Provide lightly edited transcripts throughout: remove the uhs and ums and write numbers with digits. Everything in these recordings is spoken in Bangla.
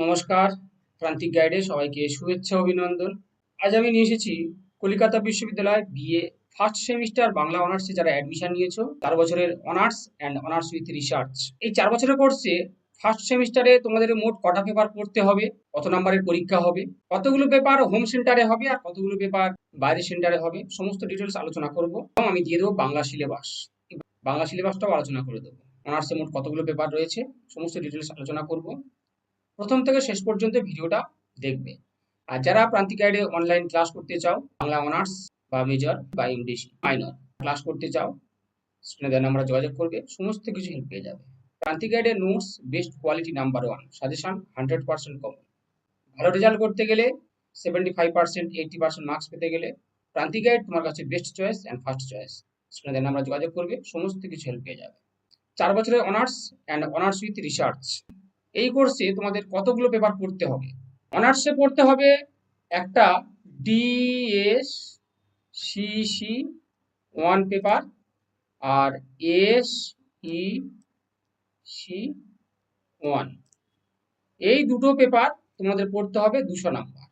নমস্কার, প্রান্তিক গাইডে সবাইকে শুভেচ্ছা অভিনন্দন। আজ আমি নিয়ে এসেছি কলিকাতা বিশ্ববিদ্যালয় বিএ ফার্স্ট সেমিস্টার বাংলা অনার্সে যারা অ্যাডমিশন নিয়েছো 4 বছরের honours and honours with research. এই 4 বছরের কোর্সে ফার্স্ট সেমিস্টারে তোমাদের মোট কটা পেপার পড়তে হবে, কত নাম্বারের পরীক্ষা হবে, কতগুলো পেপার হোম সেন্টারে হবে আর কতগুলো পেপার বাইরের সেন্টারে হবে, সমস্ত ডিটেলস আলোচনা করব এবং আমি দিয়ে দেবো বাংলা সিলেবাস। বাংলা সিলেবাসটাও আলোচনা করে দেবো। অনার্সে মোট কতগুলো পেপার রয়েছে সমস্ত ডিটেলস আলোচনা করব। প্রথম থেকে শেষ পর্যন্ত ভিডিওটা দেখবে। আর যারা প্রান্তিক গাইডে অনলাইন ক্লাস করতে চাও, বাংলা অনার্স বা মেজর বা ইংলিশ মাইনর ক্লাস করতে চাও, স্ক্রিনে দেওয়া নাম্বারে যোগাযোগ করবে, সমস্ত কিছু হেল্প পেয়ে যাবে। প্রান্তিক গাইডের notes best quality number 1, suggestion 100% common. ভালো রেজাল্ট করতে গেলে 75%, 80% মার্কস পেতে গেলে প্রান্তিক গাইড তোমার কাছে best choice and first choice. স্ক্রিনে দেওয়া নাম্বারে যোগাযোগ করবে, সমস্ত কিছু হেল্প পেয়ে যাবে। 4 বছরের honours and honours with research এই কোর্সে তোমাদের কতগুলো পেপার পড়তে হবে? অনার্সে পড়তে হবে একটা DSCC 1 পেপার আর SEC 1, এই দুটো পেপার তোমাদের পড়তে হবে 200 নাম্বার,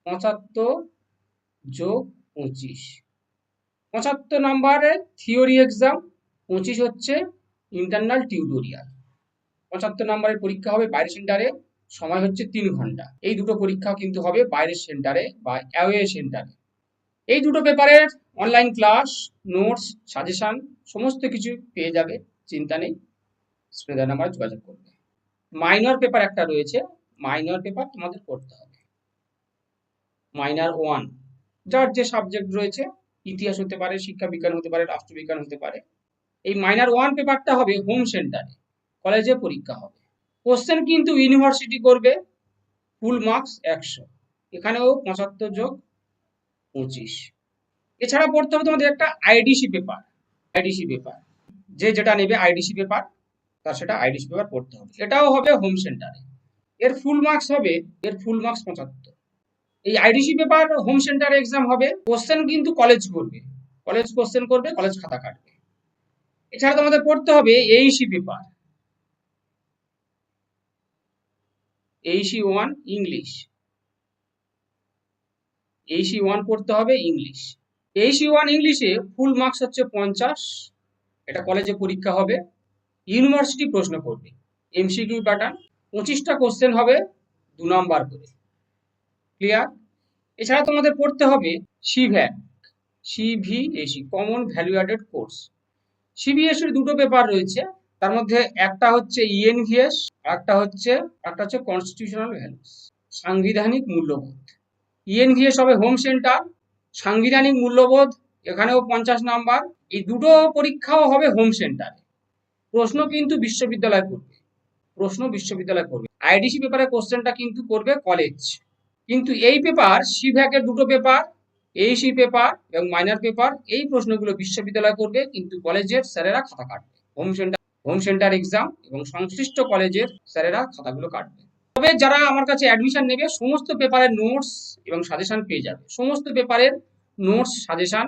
75 যোগ 25। 75 নাম্বারের থিওরি এক্সাম, 25 হচ্ছে ইন্টারনাল টিউটোরিয়াল। 75 নাম্বারের পরীক্ষা হবে বাইরের সেন্টারে, সময় হচ্ছে 3 ঘন্টা। এই দুটো পরীক্ষা কিন্তু হবে বাইরের সেন্টারে বা অ্যাওয়ে সেন্টারে। এই দুটো পেপারের অনলাইন ক্লাস, নোটস, সাজেশন সমস্ত কিছু পেয়ে যাবে, চিন্তা নেই। স্ক্রিনে দেওয়া নাম্বারে যোগাযোগ করবে। মাইনর পেপার একটা রয়েছে, মাইনর পেপার তোমাদের পড়তে হবে। মাইনর 1 যার যে সাবজেক্ট রয়েছে, ইতিহাস হতে পারে, শিক্ষা বিজ্ঞান হতে পারে, রাষ্ট্রবিজ্ঞান হতে পারে। এই মাইনর 1 পেপারটা হবে হোম সেন্টারে, কলেজে পরীক্ষা হবে। কোশ্চেন কিন্তু ইউনিভার্সিটি করবে, ফুল মার্কস 100, এখানেও 75 যোগ 25। এছাড়া পড়তে হবে তোমাদের একটা আইডিসি পেপার। আইডিসি পেপার যে যেটা নেবে আইডিসি পেপার, তার সেটা আইডিসি পেপার পড়তে হবে, এটাও হবে হোম সেন্টারে। এর ফুল মার্কস হবে, এর ফুল মার্কস 75। এই আইডিসি পেপার হোম সেন্টারে এক্সাম হবে, কোশ্চেন কিন্তু কলেজ করবে, কলেজ কোশ্চেন করবে, কলেজ খাতা কাটবে। এছাড়া তোমাদের পড়তে হবে এইসি পেপার, এইসি 1 ইংলিশ, এইসি 1 পড়তে হবে ইংলিশ। এইসি 1 ইংলিশে ফুল মার্কস হচ্ছে 50, এটা কলেজে পরীক্ষা হবে, ইউনিভার্সিটি প্রশ্ন করবে, এমসিকিউ প্যাটার্ন, 25টা কোশ্চেন হবে 2 নাম্বার করে। ক্লিয়ার? এছাড়া তোমাদের পড়তে হবে CVAC, CVAC common value added course. সিভিএসির দুটো পেপার রয়েছে, তার মধ্যে একটা হচ্ছে ইএনভিএস, একটা হচ্ছে কনস্টিটিউশনাল ভ্যালুস, সাংবিধানিক মূল্যবোধ। ইএনভিএস হবে হোম সেন্টার, সাংবিধানিক মূল্যবোধ এখানেও 50 নাম্বার। এই দুটো পরীক্ষাও হবে হোম সেন্টারে, প্রশ্ন কিন্তু বিশ্ববিদ্যালয় করবে, প্রশ্ন বিশ্ববিদ্যালয় করবে। আইডিসি পেপারের কোশ্চেনটা কিন্তু করবে কলেজ। কিন্তু এই পেপার সিভ্যাকের দুটো পেপার, এইসি পেপার এবং মাইনর পেপার, এই প্রশ্নগুলো বিশ্ববিদ্যালয় করবে, কিন্তু কলেজের স্যারেরা খাতা কাটবে। হোম সেন্টার এক্সাম এবং সংশ্লিষ্ট কলেজের স্যারেরা খাতাগুলো কাটবে। তবে যারা আমার কাছে অ্যাডমিশন নেবে সমস্ত পেপারের নোটস এবং সাজেশন পেয়ে যাবে, সমস্ত পেপারের নোটস সাজেশন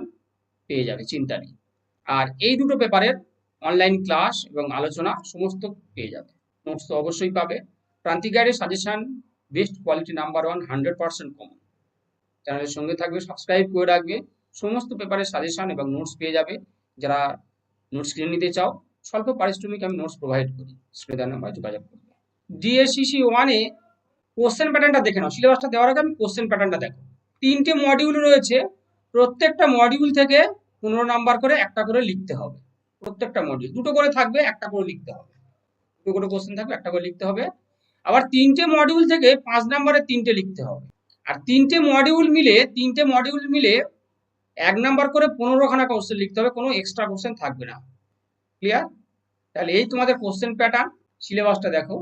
পেয়ে যাবে, চিন্তা নেই। আর এই দুটো পেপারের অনলাইন ক্লাস এবং আলোচনা সমস্ত পেয়ে যাবে, নোটস তো অবশ্যই পাবে। প্রান্তিক গাইডের suggestion best quality number 1, 100% common. চ্যানেলের সঙ্গে থাকবে, সাবস্ক্রাইব করে রাখবে, সমস্ত পেপারের সাজেশন এবং নোটস পেয়ে যাবে। যারা নোটস কিনে নিতে চাও, স্বল্প পারিশ্রমিক আমি নোটস প্রোভাইড করি, স্ক্রিনে দেওয়া নাম্বারে যোগাযোগ করবে। ডিএসসিসি 1-এ কোশ্চেন প্যাটার্নটা দেখে নাও, সিলেবাসটা দেওয়ার আগে আমি কোশ্চেন প্যাটার্নটা দেখো। 3টে মডিউল রয়েছে, প্রত্যেকটা মডিউল থেকে 15 নাম্বার করে একটা করে লিখতে হবে। প্রত্যেকটা মডিউল 2টো করে থাকবে, একটা করে লিখতে হবে। 2টো করে কোশ্চেন থাকবে, একটা করে লিখতে হবে। আবার 3টে মডিউল থেকে 5 নাম্বারে 3টে লিখতে হবে। আর 3টে মডিউল মিলে 1 নাম্বার করে 15খানা কোশ্চেন লিখতে হবে, কোনো এক্সট্রা কোশ্চেন থাকবে না। ক্লিয়ার? তাহলে এই তোমাদের কোশ্চেন প্যাটার্ন। সিলেবাসটা দেখো,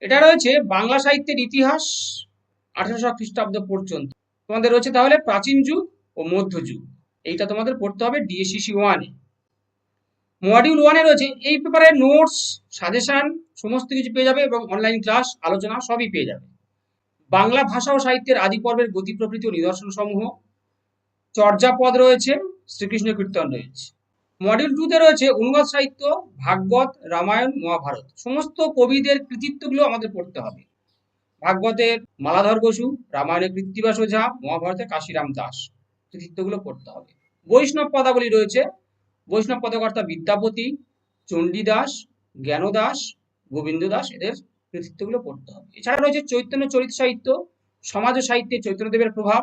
এটা রয়েছে বাংলা সাহিত্যের ইতিহাস 1800 খ্রিস্টাব্দ পর্যন্ত। তোমাদের রয়েছে তাহলে প্রাচীন যুগ ও মধ্যযুগ, এইটা তোমাদের পড়তে হবে ডিএসসিসি 1-এ। মডিউল 1-এ রয়েছে এই পেপারের নোটস, সাজেশন সমস্ত কিছু পেয়ে যাবে এবং অনলাইন ক্লাস, আলোচনা সবই পেয়ে যাবে। বাংলা ভাষা ও সাহিত্যের আদি পর্বের গতি প্রকৃতি ও নিদর্শন সমূহ, চর্যাপদ রয়েছে, শ্রীকৃষ্ণ কীর্তন রয়েছে। মডিউল 2 তে রয়েছে অনুবাদ সাহিত্য, ভাগবত, রামায়ণ, মহাভারত। সমস্ত কবিদের কৃতিত্বগুলো আমাদের পড়তে হবে। ভাগবতের মালাধর বসু, রামায়ণের কৃত্তিবাস ওঝা, মহাভারতের কাশিরাম দাস, কৃতিত্বগুলো পড়তে হবে। বৈষ্ণব পদাবলী রয়েছে, বৈষ্ণব পদকর্তা বিদ্যাপতি, চণ্ডীদাস, জ্ঞানদাস, গোবিন্দ দাস, এদের কৃতিত্বগুলো পড়তে হবে। এছাড়া রয়েছে চৈতন্য চরিত সাহিত্য, সমাজ সাহিত্যে চৈতন্যদেবের প্রভাব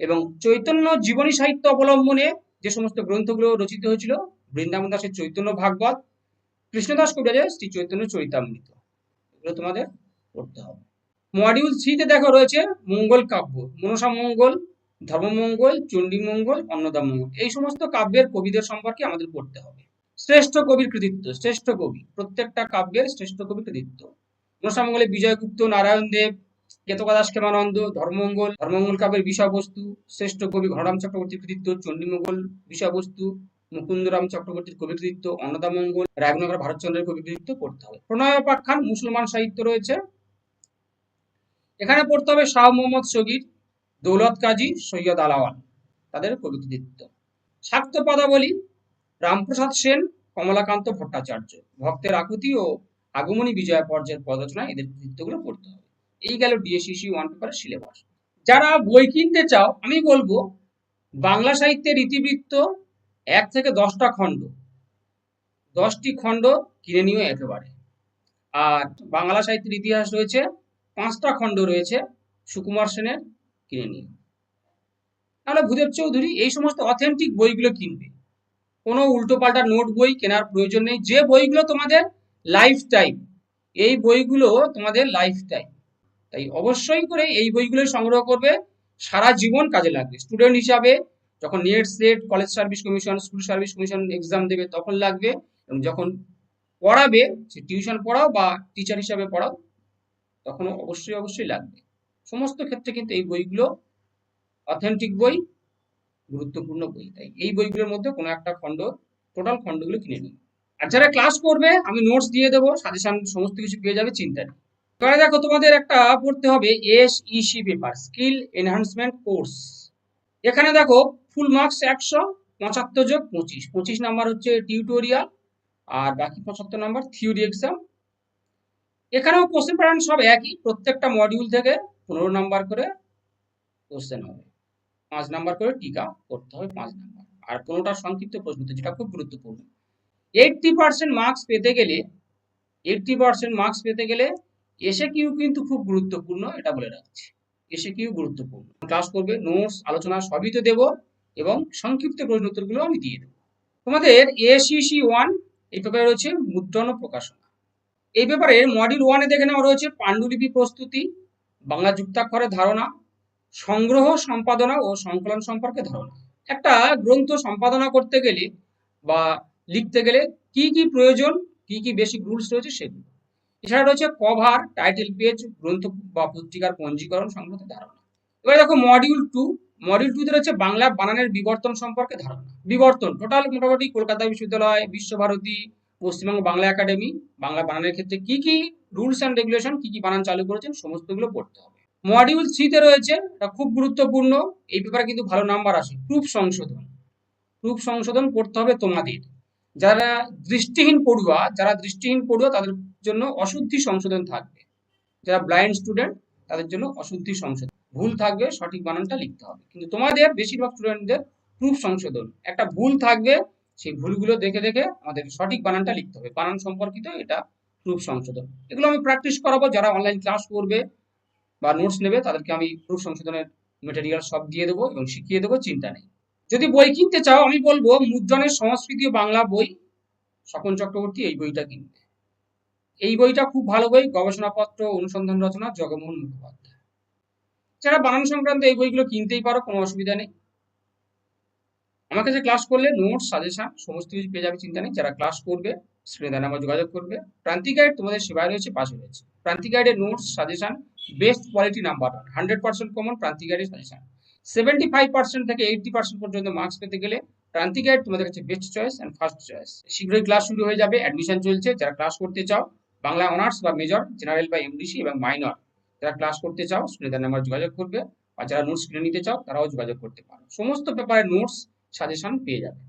এবং চৈতন্য জীবনী সাহিত্য অবলম্বনে যে সমস্ত গ্রন্থগুলো রচিত হয়েছিল, বৃন্দাবন দাসের চৈতন্য ভাগবত, কৃষ্ণদাস কবিরাজের শ্রী চৈতন্য চরিতামৃত, এগুলো তোমাদের পড়তে হবে। মডিউল 3 তে দেখো রয়েছে মঙ্গল কাব্য, মনসা মঙ্গল, ধর্মমঙ্গল, চণ্ডী মঙ্গল, অন্নদা মঙ্গল। এই সমস্ত কাব্যের কবিদের সম্পর্কে আমাদের পড়তে হবে। শ্রেষ্ঠ কবির কৃতিত্ব, শ্রেষ্ঠ কবি, প্রত্যেকটা কাব্যের শ্রেষ্ঠ কবির কৃতিত্ব। মনসা মঙ্গলে বিজয়গুপ্ত, নারায়ণ দেব, কেতকাদাস ক্ষেমানন্দ। ধর্মমঙ্গল, ধর্মমঙ্গল কাব্যের বিষয়বস্তু, শ্রেষ্ঠ কবি ঘনরাম চক্রবর্তীর কৃতিত্ব। চণ্ডীমঙ্গল বিষয়বস্তু, মুকুন্দরাম চক্রবর্তীর কবি কৃতিত্ব। অন্নদা মঙ্গল, রায়নগর ভারতচন্দ্রের কবি কৃতিত্ব পড়তে হবে। প্রণয়োপাখ্যান মুসলমান সাহিত্য রয়েছে, এখানে পড়তে হবে শাহ মোহাম্মদ শগীর, দৌলত কাজী, সৈয়দ আলাওয়াল, তাদের কবি কৃতিত্ব। শাক্ত পদাবলী রামপ্রসাদ সেন, কমলাকান্ত ভট্টাচার্য। ভক্তের আকুতি ও আগমনী বিজয়া পর্যায়ের পদরচনায় এদের কৃতিত্বগুলো পড়তে হবে। এই গেল ডিএসসিসি 1 পেপারের সিলেবাস। যারা বই কিনতে চাও, আমি বলবো বাংলা সাহিত্যের ইতিবৃত্ত 1 থেকে 10টা খণ্ড, 10টি খণ্ড কিনে নিও একেবারে। আর বাংলা সাহিত্যের ইতিহাস রয়েছে 5টা খণ্ড রয়েছে, সুকুমার সেনের, কিনে নিও। তাহলে ভূদেব চৌধুরী, এই সমস্ত অথেন্টিক বইগুলো কিনবে, কোনো উল্টোপাল্টা নোট বই কেনার প্রয়োজন নেই। যে বইগুলো তোমাদের লাইফ টাইম, এই বইগুলো তোমাদের লাইফ টাইম, তাই অবশ্যই করে এই বইগুলো সংগ্রহ করবে, সারা জীবন কাজে লাগবে। স্টুডেন্ট হিসাবে যখন net set, college service commission, school service commission exam দেবে তখন লাগবে, এবং যখন পড়াবে, সে টিউশন পড়াও বা টিচার হিসাবে পড়াও, তখন অবশ্যই লাগবে। সমস্ত ক্ষেত্রে কিন্তু এই বইগুলো অথেন্টিক বই, গুরুত্বপূর্ণ বই। তাই এই বইগুলোর মধ্যে কোনো একটা খণ্ড, টোটাল খণ্ডগুলো কিনে নিন। আর যারা ক্লাস করবে, আমি নোটস দিয়ে দেবো, সাজেশন সমস্ত কিছু পেয়ে যাবে, চিন্তা নেই। এবারে দেখো, তোমাদের একটা পড়তে হবে SEC paper, skill enhancement course. এখানে দেখো ফুল মার্কস 100, 75 যোগ 25, 25 নাম্বার হচ্ছে টিউটোরিয়াল, আর বাকি 75 নাম্বার থিওরি এক্সাম। এখানেও কোশ্চেন প্যাটার্ন সব একই, প্রত্যেকটা মডিউল থেকে 15 নাম্বার করে কোশ্চেন হবে, 5 নাম্বার করে টিকা করতে হবে, 5 নাম্বার, আর কোনোটা সংক্ষিপ্ত প্রশ্ন, যেটা খুব গুরুত্বপূর্ণ। 80% মার্কস পেতে গেলে, 80% মার্কস পেতে গেলে এসএকিউ কিন্তু খুব গুরুত্বপূর্ণ, এটা বলে রাখছি, এসএকিউ গুরুত্বপূর্ণ। ক্লাস করবে, নোটস, আলোচনা সবই তো দেবো, এবং সংক্ষিপ্ত প্রশ্ন উত্তরগুলো আমি দিয়ে দেবো। তোমাদের ACC 1 এই পেপারে রয়েছে মুদ্রণ ও প্রকাশনা। এই পেপারে মডিউল 1 এ দেখে নেওয়া রয়েছে পাণ্ডুলিপি প্রস্তুতি, বাংলা যুক্তাক্ষরের ধারণা, সংগ্রহ, সম্পাদনা ও সংকলন সম্পর্কে ধারণা। একটা গ্রন্থ সম্পাদনা করতে গেলে বা লিখতে গেলে কি কি প্রয়োজন, কি কি বেসিক রুলস রয়েছে সেগুলো। এছাড়া রয়েছে কভার, টাইটেল পেজ, গ্রন্থ বা পত্রিকার পঞ্জীকরণ সংক্রান্ত ধারণা। এবার দেখো মডিউল 2, মডিউল 2 তে রয়েছে বাংলা বানানের বিবর্তন সম্পর্কে ধারণা। বিবর্তন টোটাল মোটামুটি কলকাতা বিশ্ববিদ্যালয়, বিশ্বভারতী, পশ্চিমবঙ্গ বাংলা একাডেমি বাংলা বানানের ক্ষেত্রে কি কি রুলস অ্যান্ড রেগুলেশন, কি কি বানান চালু করেছেন, সমস্তগুলো পড়তে হবে। মডিউল 3 তে রয়েছে, এটা খুব গুরুত্বপূর্ণ, এই পেপারে কিন্তু ভালো নাম্বার আসে, প্রুফ সংশোধন। প্রুফ সংশোধন পড়তে হবে তোমাদের। যারা দৃষ্টিহীন পড়ুয়া তাদের জন্য অশুদ্ধি সংশোধন থাকবে। যারা ব্লাইন্ড স্টুডেন্ট তাদের জন্য অশুদ্ধি সংশোধন, ভুল থাকবে, সঠিক বানানটা লিখতে হবে। কিন্তু তোমাদের বেশিরভাগ স্টুডেন্টদের প্রুফ সংশোধন, একটা ভুল থাকবে, সেই ভুলগুলো দেখে দেখে আমাদের সঠিক বানানটা লিখতে হবে, বানান সম্পর্কিত এটা প্রুফ সংশোধন। এগুলো আমি প্র্যাকটিস করাবো, যারা অনলাইন ক্লাস করবে বা নোটস নেবে তাদেরকে আমি প্রুফ সংশোধনের মেটেরিয়াল সব দিয়ে দেবো এবং শিখিয়ে দেবো, চিন্তা নেই। যদি বই কিনতে চাও, আমি বলবো মুদ্রণের সংস্কৃতি ও বাংলা বই, স্বপন চক্রবর্তী, এই বইটা কিনবে। এই বইটা খুব ভালো বই, গবেষণাপত্র, অনুসন্ধান রচনা, জগমোহন মুখোপাধ্যায়। যারা বানান সংক্রান্ত এই বইগুলো কিনতেই পারো, কোনো অসুবিধা নেই। আমার কাছে ক্লাস করলে নোটস, সাজেশন সমস্ত কিছু পেয়ে যাবে, চিন্তা নেই। যারা ক্লাস করবে স্ক্রিনে দেওয়া নাম্বারে যোগাযোগ করবে। প্রান্তিক গাইড তোমাদের সেবায় রয়েছে, পাশে রয়েছে। প্রান্তিক গাইডের notes, suggestion best quality number 100% common. প্রান্তিক গাইডের সাজেশন 75% থেকে 80% পর্যন্ত মার্কস পেতে গেলে প্রান্তিক গাইড তোমাদের কাছে best choice and first choice. শীঘ্রই ক্লাস শুরু হয়ে যাবে, অ্যাডমিশন চলছে। যারা ক্লাস করতে চাও, বাংলা অনার্স বা মেজর, জেনারেল বা এমডিসি এবং মাইনর, যারা ক্লাস করতে চাও স্ক্রিনে দেওয়া নাম্বারে যোগাযোগ করবে। আর যারা নোটস কিনে নিতে চাও তারাও যোগাযোগ করতে পারো। সমস্ত পেপারের নোটস, সাজেশন পেয়ে যাবে।